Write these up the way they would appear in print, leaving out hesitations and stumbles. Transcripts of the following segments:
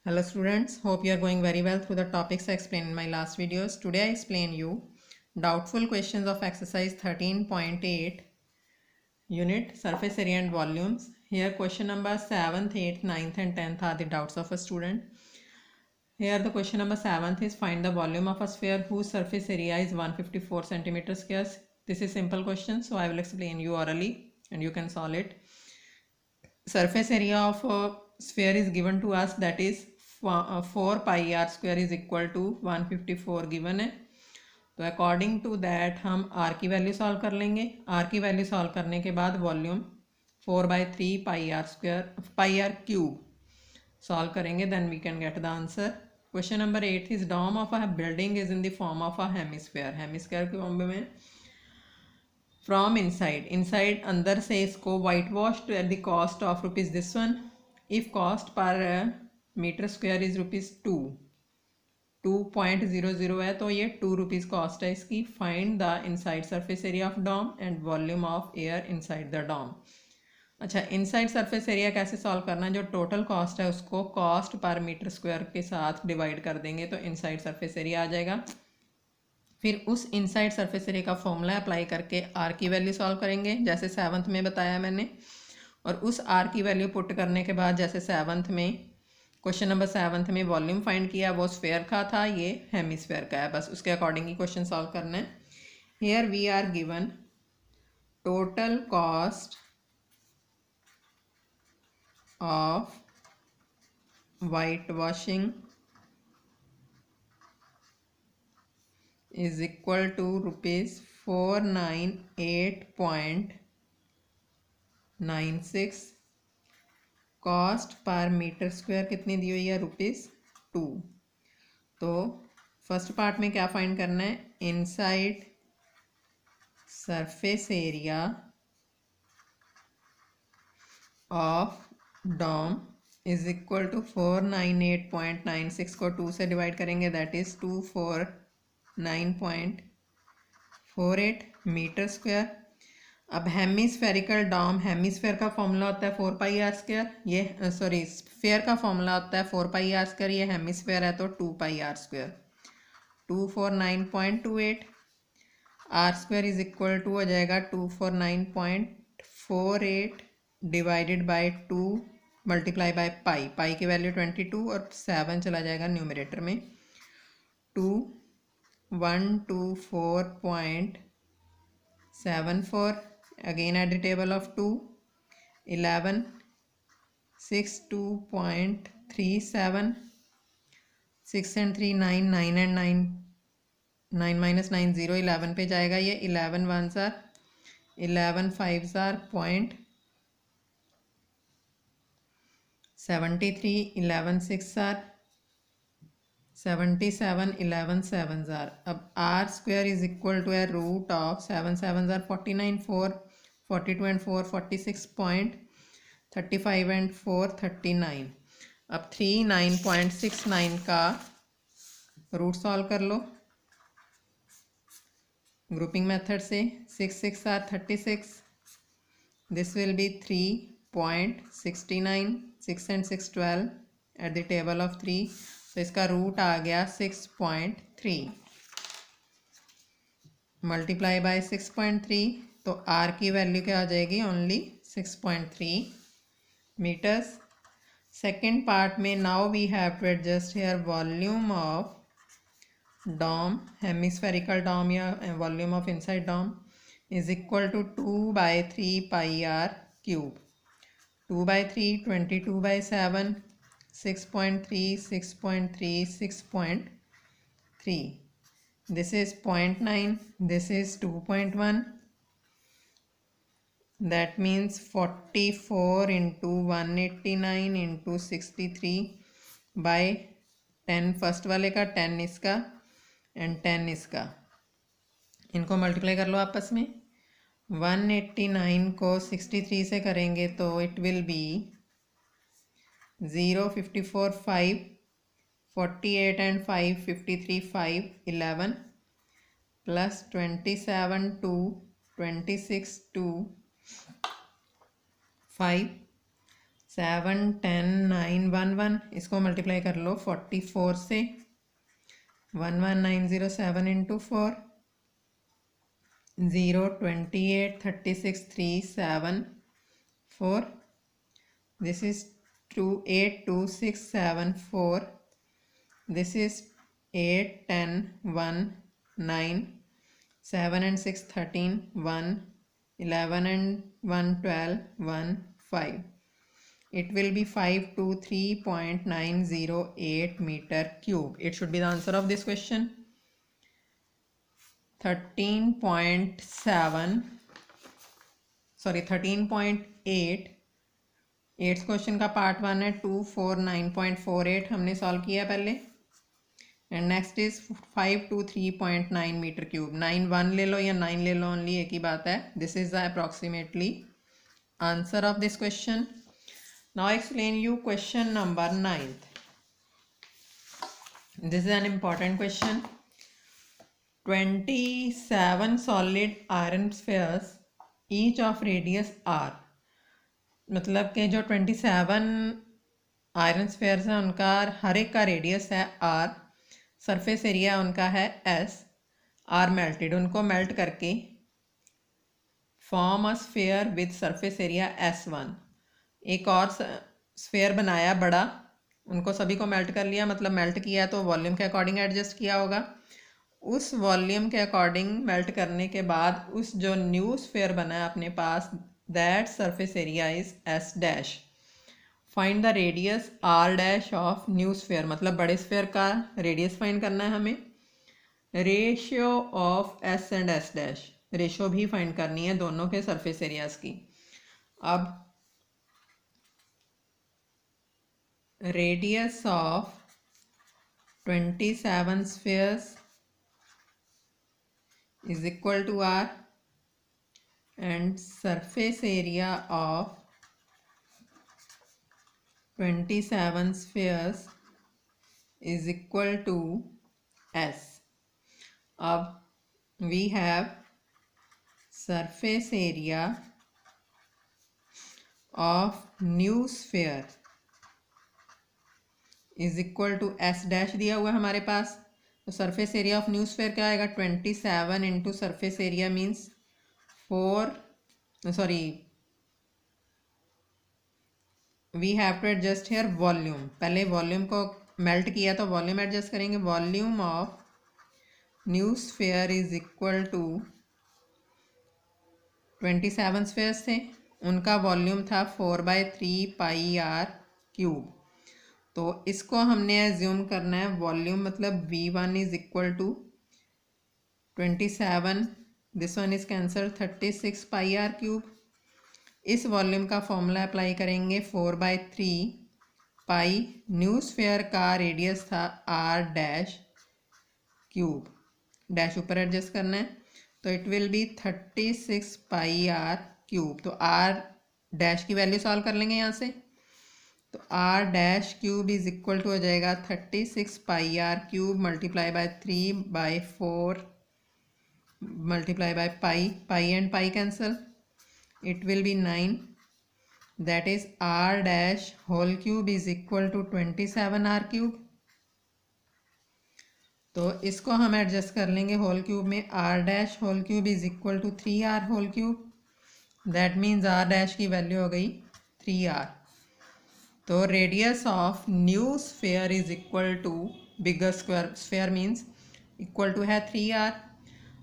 Hello students, hope you are going very well through the topics I explained in my last videos. Today I explain you doubtful questions of exercise 13.8 unit surface area and volumes. Here question number 7th, 8th, 9th and 10th are the doubts of a student. Here the question number 7th is find the volume of a sphere whose surface area is 154 centimeter squares. This is simple question, so I will explain you orally and you can solve it. Surface area of a sphere is given to us, that is 4 pi r square is equal to 154 given है. तो according to that हम R की value solve कर लेंगे. R की value solve करने के बाद volume 4/3 pi R square pi are cube solve करेंगे, then we can get the answer. Question number 8 is dome of a building is in the form of a hemisphere. Hemisphere के form में from inside अंदर से इसको whitewash at the cost of rupees this one. If cost per meter square is rupees 2.00 है, तो ये 2 rupees cost है इसकी. Find the inside surface area of dome and volume of air inside the dome. अच्छा, inside surface area कैसे solve करना है? जो टोटल कॉस्ट है उसको कॉस्ट पर मीटर स्क्वायर के साथ डिवाइड कर देंगे तो इनसाइड सरफेस एरिया आ जाएगा. फिर उस इनसाइड सरफेस एरिया का फॉर्मूला अप्लाई करके आर की वैल्यू सॉल्व करेंगे जैसे 7th में बताया मैंने. और उस आर की वैल्यू पुट करने के बाद जैसे 7th में क्वेश्चन नंबर 7th में वॉल्यूम फाइंड किया, वो स्फेयर का था, ये हेमिस्फेयर का है. बस उसके अकॉर्डिंग ही क्वेश्चन सॉल्व करना है. Here we are given total cost of white washing is equal to rupees 498.96. Cost per meter square कितनी दी हुई है? ₹2. तो फर्स्ट पार्ट में क्या फाइंड करना है? Inside surface area of dome is equal to 498.96 को 2 से डिवाइड करेंगे, दैट इज 249.48 मीटर स्क्वायर. अब हेमिस्फेरिकल डॉम, हेमिस्फेयर का फॉर्मूला होता है 4 पाई आर स्क्वायर. ये सॉरी, स्फेयर का फॉर्मूला होता है 4 पाई आर स्क्वायर. ये हेमिस्फेयर है तो 2 pi R square. 249.28 R square is equal to हो जाएगा 249.48 divided by 2 multiply by pi. पाई की वैल्यू 22 और 7 चला जाएगा न्यूमरेटर में. 2124.74 again at the table of 2. 11 62.37 6 and 3 9 9 and 9 9 minus 9 0 11 पे जाएगा. ये 11 1s are 11 5s are 0.73 11 6 are 77 11 7s are. अब r square is equal to a root of 7 7s are 49 4 42 and 4 46.35 and 4 39. अब 39.69 का रूट सॉल्व कर लो ग्रुपिंग मेथड से. 6 6 are 36. This will be 3.69. 6 and 6 12 at the table of 3. तो इसका root आ गया 6.3 multiply by 6.3. तो are की वैल्यू क्या आ जाएगी? Only 6.3 metres. सेकेंड पार्ट में now we have to adjust here volume of dome, hemispherical dome या volume of inside dome is equal to 2/3 pi are cube. 2/3 22/7 6.3 6.3 6.3. this is 0.9, this is 2.1. that means 44 into 189 into 63 by 10 first वाले का, 10 इसका and 10 इसका. इनको multiply कर लो आपस में. 189 को 63 से करेंगे तो it will B 0 54 5 48 and 5 53 5 11 plus 27 2 26 2 5 7 10 9 1 1, इसको मल्टीप्लाई कर लो 44 से, 11907 into 4, 0 28 36 3 7 4, this is 282674, this is 8 10 1 9, 7 and 6 13, 1 11 and 1 12, 1 5. It will be 523.908 meter cube. It should be the answer of this question. 13.8 8 question का पार्ट 1 है, 249.48 हमने सॉल्व किया पहले, and next is 523.9 meter cube. 9 1 ले लो या 9 ले लो, ओनली एक ही बात है. This is the approximately answer of this question. Now explain you question number 9th. This is an important question. 27 solid iron spheres each of radius r. मतलब कि जो 27 iron spheres हैं उनका हर एक का रेडियस है r, सरफेस एरिया उनका है s, आर मेल्टेड, उनको मेल्ट करके form a sphere with surface area s1. एक और स्फेयर बनाया बड़ा, उनको सभी को मेल्ट कर लिया, मतलब मेल्ट किया तो वॉल्यूम के अकॉर्डिंग एडजस्ट किया होगा. उस वॉल्यूम के अकॉर्डिंग मेल्ट करने के बाद उस जो न्यू स्फेयर बना है अपने पास, that surface area is S dash. Find the radius R dash of new sphere, मतलब बड़े स्फेयर का रेडियस फाइंड करना है हमें. Ratio of S and S dash, ratio भी फाइंड करनी है दोनों के सरफेस एरियाज की. अब radius of 27 spheres is equal to r, and surface area of 27 spheres is equal to s. अब we have surface area of new sphere is equal to s dash दिया हुआ है हमारे पास. तो surface area of new sphere क्या आएगा, 27 into surface area means 4, sorry we have to adjust here volume. पहले वॉल्यूम को मेल्ट किया तो वॉल्यूम एडजस्ट करेंगे. Volume of new sphere is equal to 27 spheres थे, उनका वॉल्यूम था 4/3 पाई आर क्यूब. तो इसको हमने एज्यूम करना है वॉल्यूम, मतलब V1 is equal to 27, this one is cancel 36 pi are cube. इस वॉल्यूम का फॉर्मूला अप्लाई करेंगे 4/3 पाई, न्यू स्फेयर का रेडियस था आर डैश क्यूब, डैश ऊपर एडजस्ट करना है, तो it will be 36 pi are cube. तो आर डैश की वैल्यू सॉल्व कर लेंगे यहाँ से. तो r dash cube is equal to हो जाएगा 36 pi are cube multiply bye 3/4 multiply by pi, pi and pi cancel, it will be 9. That is r dash whole cube is equal to 27 r cube. तो इसको हम adjust कर लेंगे whole cube में. R dash whole cube is equal to 3r whole cube. That means r dash की value हो गई 3r. तो radius of new sphere is equal to bigger square sphere means equal to है 3r.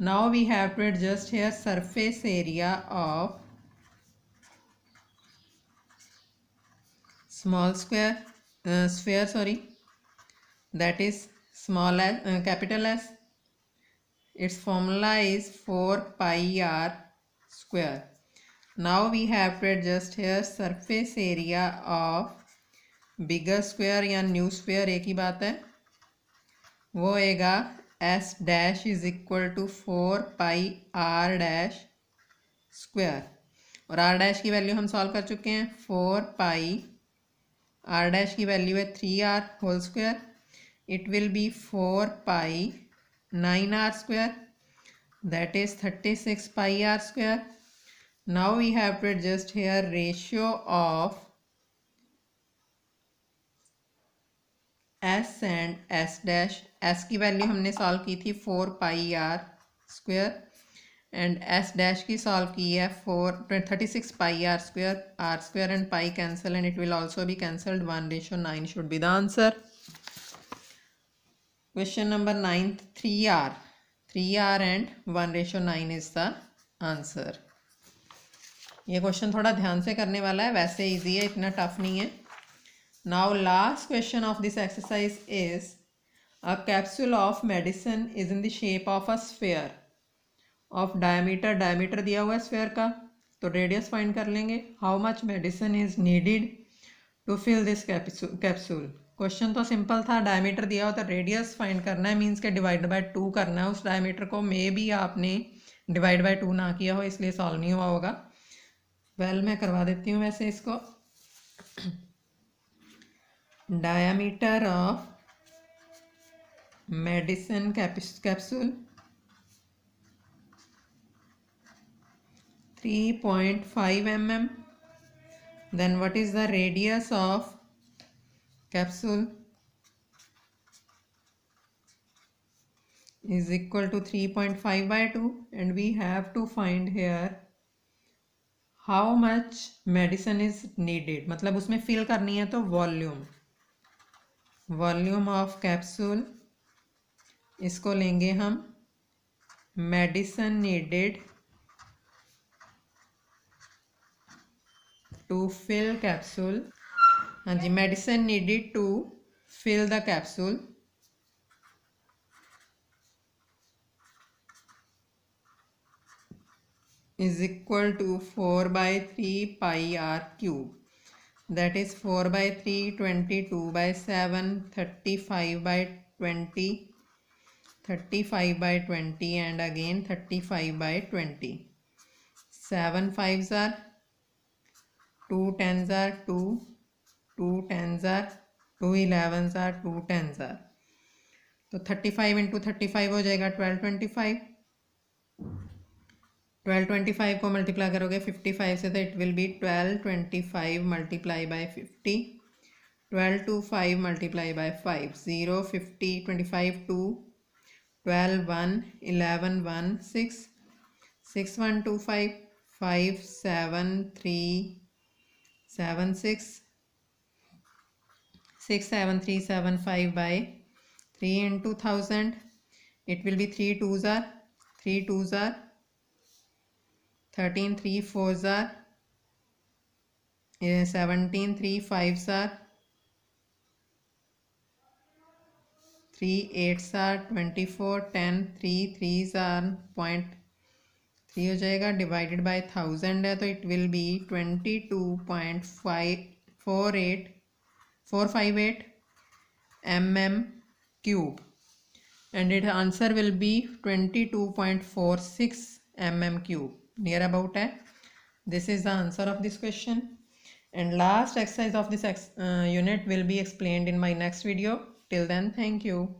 Now we have to adjust here surface area of small sphere sorry, that is small s, capital S. Its formula is 4 pi r square. Now we have to adjust here surface area of bigger square या new square, एक ही बात है, वो आएगा s dash is equal to 4 pi r dash square. और r dash की value हम solve कर चुके हैं. 4 pi r dash की वैल्यू है 3r whole square. It will be 4 pi 9r square, that is 36 pi r square. Now we have to adjust here ratio of S and S dash, S की value हमने solve की थी 4 pi R square and S dash की solve की है 36 pi R square and pi cancel and it will also be cancelled 1:9 should be the answer. Question number 9th, 3r and 1:9 is the answer. ये question थोड़ा ध्यान से करने वाला है, वैसे इजी है, इतना टफ नहीं है. Now last question of this exercise is a capsule of medicine is in the shape of a sphere of diameter दिया हुआ है sphere का, तो रेडियस फाइंड कर लेंगे. How much medicine is needed to fill this capsule? Question तो simple था, diameter दिया हो तो रेडियस फाइंड करना है, मीन्स के डिवाइड बाय 2 करना है उस डायमीटर को. मे बी आपने डिवाइड बाय 2 ना किया हो इसलिए सॉल्व नहीं हुआ होगा. मैं करवा देती हूँ वैसे इसको. Diameter of medicine capsule 3.5 mm. Then what is the radius of capsule is equal to 3.5 by 2 and we have to find here how much medicine is needed. मतलब उसमें fill करनी है तो volume of capsule, इसको लेंगे हम medicine needed to fill capsule. हाँ जी, medicine needed to fill the capsule is equal to 4 by 3 pi r cube. That is 4 by 3, 22 by 7, 35 by 20, 35 by 20 and again 35 by 20. 7 5s are 2 10s are 2, 2 10s are 2 11s are 2 10s are, तो 35 into 35 हो जाएगा 1225. 1225 को multiply करोगे 55 से तो it will B 1225 multiply by 50. 12 2 5 multiply by 5, 0 50 25 2 12 1 11 1 6 6 1 2 5 5 7 3 7 6 6 7 3 7 5 by 3 into 1000, it will be 3 2s are 13 3 4s are 17 3 5s are 3 8s are 24 10 3 3s are 0.3 हो जाएगा, divided by 1000 है तो it will B 22.458 mm cube and its answer will be 22.46 mm cube, near about है. This is the answer of this question and last exercise of this unit will be explained in my next video. Till then, thank you.